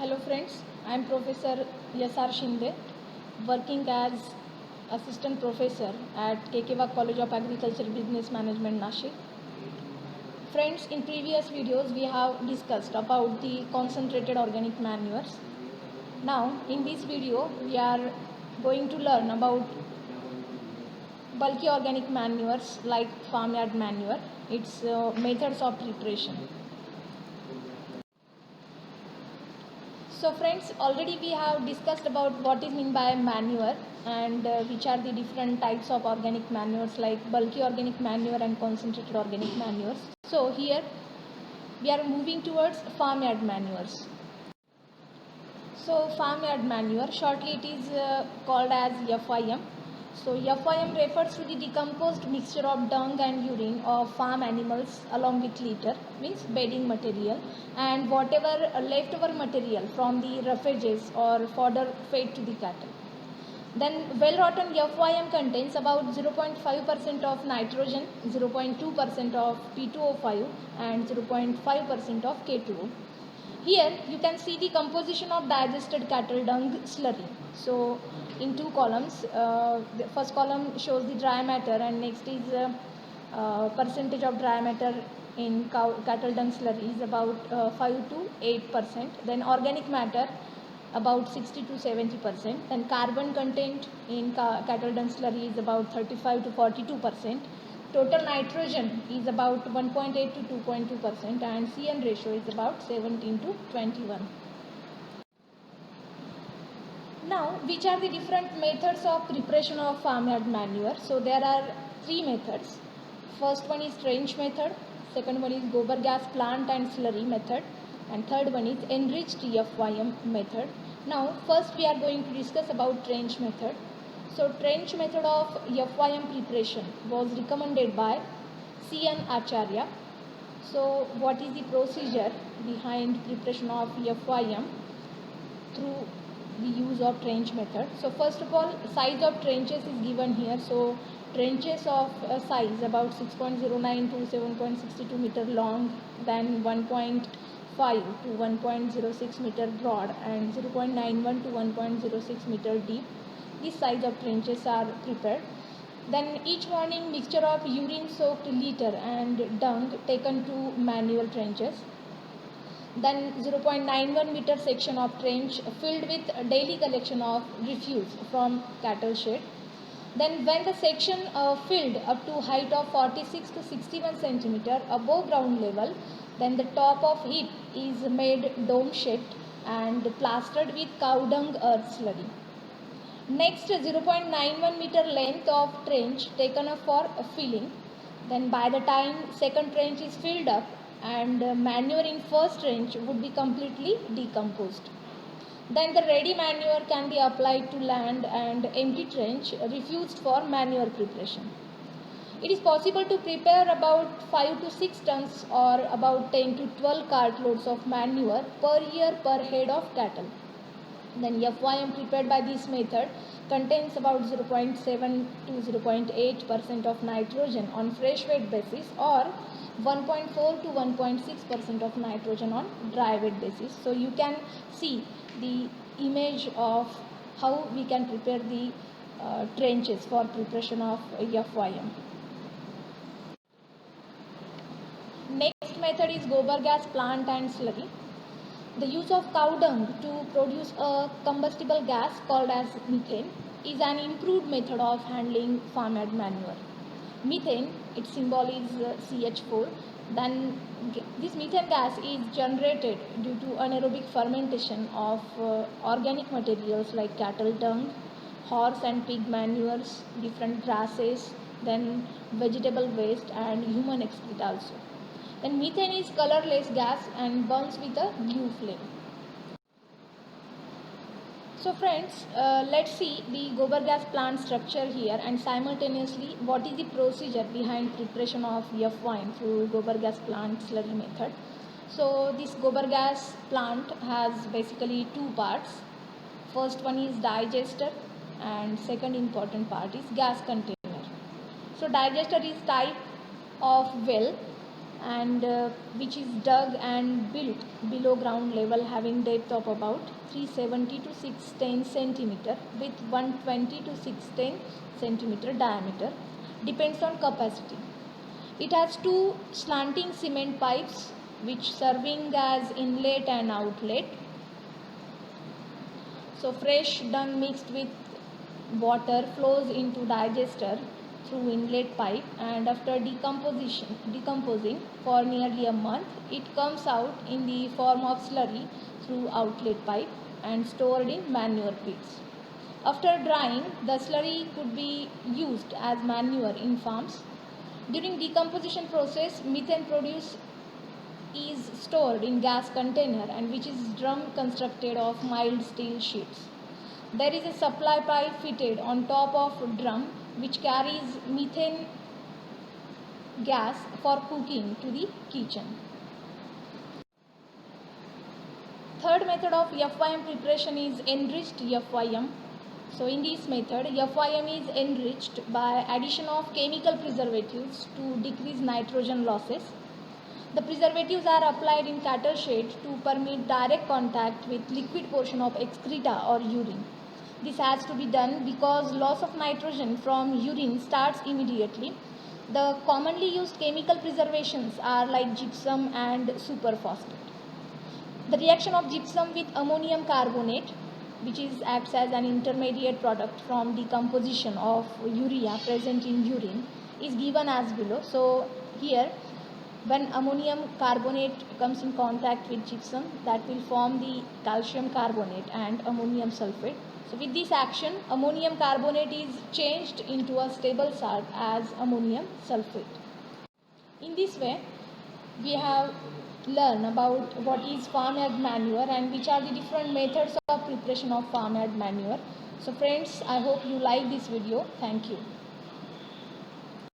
Hello friends, I am Professor S.R. Shinde, working as Assistant Professor at KK College of Agriculture Business Management, Nashik. Friends, in previous videos we have discussed about the concentrated organic manures. Now, in this video, we are going to learn about bulky organic manures like farmyard manure, its methods of preparation. So friends, already we have discussed about what is meant by manure and which are the different types of organic manures like bulky organic manure and concentrated organic manures. So here we are moving towards farmyard manures. So farmyard manure, shortly it is called as FIM. So FIM refers to the decomposed mixture of dung and urine of farm animals along with litter, means bedding material, and whatever leftover material from the roughages or fodder fed to the cattle. Then well-rotten FIM contains about 0.5% of nitrogen, 0.2% of P2O5 and 0.5% of K2O. Here you can see the composition of digested cattle dung slurry. So in two columns, the first column shows the dry matter and next is percentage of dry matter in cattle dung slurry is about 5 to 8%. Then organic matter about 60 to 70%. Then carbon content in cattle dung slurry is about 35 to 42%. Total nitrogen is about 1.8 to 2.2% and CN ratio is about 17 to 21. Now, which are the different methods of preparation of farmyard manure? So there are three methods. First one is trench method, second one is gobar gas plant and slurry method, and third one is enriched FIM method. Now, first we are going to discuss about trench method. So trench method of FIM preparation was recommended by C.N. Acharya. So what is the procedure behind preparation of FIM through the use of trench method? So first of all, size of trenches is given here. So trenches of size about 6.09 to 7.62 meter long, then 1.5 to 1.06 meter broad and 0.91 to 1.06 meter deep. This size of trenches are prepared. Then each morning mixture of urine soaked litter and dung taken to manual trenches. Then 0.91 meter section of trench filled with daily collection of refuse from cattle shed. Then when the section filled up to height of 46 to 61 centimeter above ground level, then the top of it is made dome shaped and plastered with cow dung earth slurry. Next, 0.91 meter length of trench taken up for filling. Then by the time second trench is filled up and manure in first trench would be completely decomposed. Then the ready manure can be applied to land and empty trench refused for manure preparation. It is possible to prepare about 5 to 6 tons or about 10 to 12 cartloads of manure per year per head of cattle. Then FIM prepared by this method contains about 0.7 to 0.8% of nitrogen on fresh weight basis or 1.4 to 1.6% of nitrogen on dry weight basis. So you can see the image of how we can prepare the trenches for preparation of FIM. Next method is gobar gas plant and slurry. The use of cow dung to produce a combustible gas called as methane is an improved method of handling farmyard manure. Methane, its symbol is CH4. Then this methane gas is generated due to anaerobic fermentation of organic materials like cattle dung, horse and pig manures, different grasses, then vegetable waste and human excrete also. Then methane is colorless gas and burns with a blue flame. So friends, let's see the gobar gas plant structure here and simultaneously what is the procedure behind preparation of FIM through gobar gas plant slurry method. So this gobar gas plant has basically two parts. First one is digester and second important part is gas container. So digester is type of well and which is dug and built below ground level, having depth of about 370 to 610 centimeter with 120 to 610 centimeter diameter, depends on capacity. It has two slanting cement pipes which serving as inlet and outlet. So fresh dung mixed with water flows into digester through inlet pipe, and after decomposing for nearly a month, it comes out in the form of slurry through outlet pipe and stored in manure pits. After drying, the slurry could be used as manure in farms. During decomposition process, methane produced is stored in gas container, and which is drum constructed of mild steel sheets. There is a supply pipe fitted on top of drum which carries methane gas for cooking to the kitchen. Third method of FYM preparation is enriched FYM. So in this method, FYM is enriched by addition of chemical preservatives to decrease nitrogen losses. The preservatives are applied in cattle shed to permit direct contact with liquid portion of excreta or urine. This has to be done because loss of nitrogen from urine starts immediately. The commonly used chemical preservations are like gypsum and superphosphate. The reaction of gypsum with ammonium carbonate, which acts as an intermediate product from decomposition of urea present in urine, is given as below. So here, when ammonium carbonate comes in contact with gypsum, that will form the calcium carbonate and ammonium sulfate. So with this action, ammonium carbonate is changed into a stable salt as ammonium sulfate. In this way, we have learned about what is farmyard manure and which are the different methods of preparation of farmyard manure. So friends, I hope you like this video. Thank you.